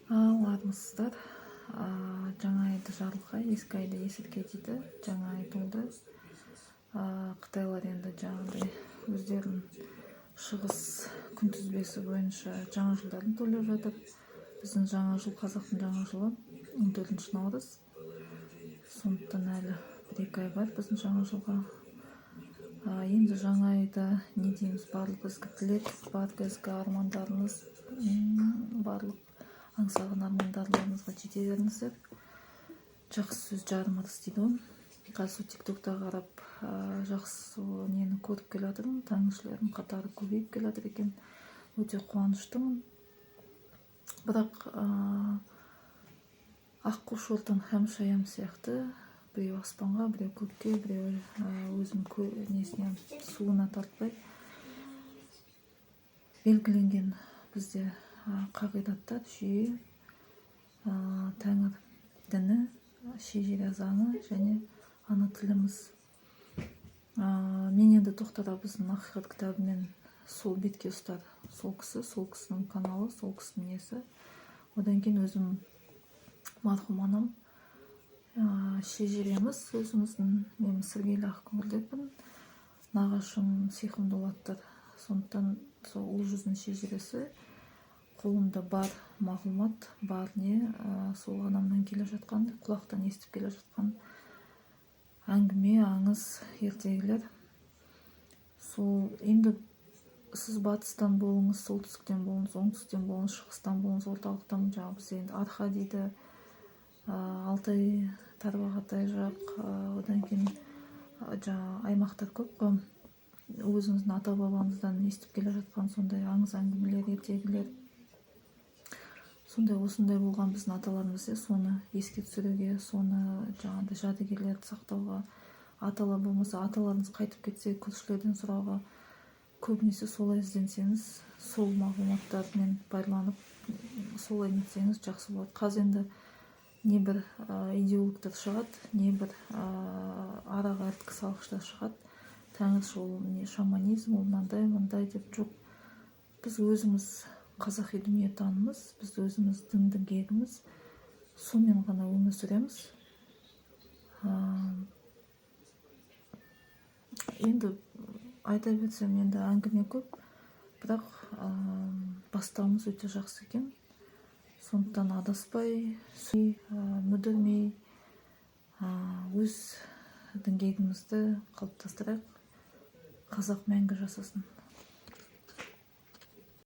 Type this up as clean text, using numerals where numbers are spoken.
Армысыздар. Жаңа айды жарылқай, ескі айды есіркей дейді. Жаңа ай толды. Қытайлар енді жаңағыдай өздерінің шығыс күнтізбесі бойынша жаңа жылдарын тойлап жатыр. Біздің жаңа жыл, қазақтың жаңа жылы 14 наурыз. Сондықтан әлі 1-2 ай бар біздің жаңа жылға. Енді жаңа айда не дейміз, барлық ізгі тілек, барлық ізгі армандарымыз, барлық аңсаған армандарыңызға жете беріңіздер. Жақсы сөз жарым ырыс дейді ғой. Қазір тиктокта қарап жақсы нені көріп келе жатырмын. Таңшылардың қатары көбейіп келе жатыр екен. Өте қуаныштымын. Бірақ аққу шортан һәм шаям сияқты біреу аспанға, біреу көкке, біреу өзінің несіне суына тартпай белгіленген бізде қағидаттар, жүйе, тәңір діні, шежіре заңы және ана тіліміз. Мен енді тоқтата біздің ақиқат кітабымен сол бетке ұстар. Сол кісі, сол кісінің каналы, сол кісінің несі. Одан кейін өзім марқұм анам, шежіреміз өзіміздің, мен Сіргейлі Ақкөңілдекпін, нағашым Сиқым Дулаттар. Сондықтан сол ұлы жүздің шежіресі қолымда бар мағлұмат, бар не, сол анамнан келе жатқан, құлақтан естіп келе жатқан әңгіме, аңыз, ертегілер. Сол енді сіз батыстан болыңыз, солтүстіктен болыңыз, оңтүстіктен болыңыз, шығыстан болыңыз, орталықтан, жаңағы бізде енді арқа дейді, Алтай, Тарбағатай жақ, одан кейін жаңағы аймақтар көп қой. Өзіңіздің ата бабаңыздан естіп келе жатқан сондай аңыз әңгімелер, ертегілер. Сондай осындай болған біздің аталарымыз, соны еске түсіруге, соны жаңағыдай жәдігерлерді сақтауға, аталар болмаса аталарыңыз қайтып кетсе көршілерден сұрауға, көбінесе солай ізденсеңіз, сол мағлұматтармен байланып, солай нетсеңіз жақсы болады. Қазір енді не бір идеологтар шығады, не бір араға іріткі салғыштар шығады. Тәңіршіл, шаманизм, ол мындай деп жоқ. Біз өзіміз қазақи дүниетанымыз, біз өзіміз дін діңгегіміз, сонымен ғана өмір сүреміз. Енді айта берсем, енді әңгіме көп, бірақ бастауымыз өте жақсы екен. Сондықтан адаспай, мүдірмей, өз діңгегімізді қалыптастырайық. Қазақ мәңгі жасасын.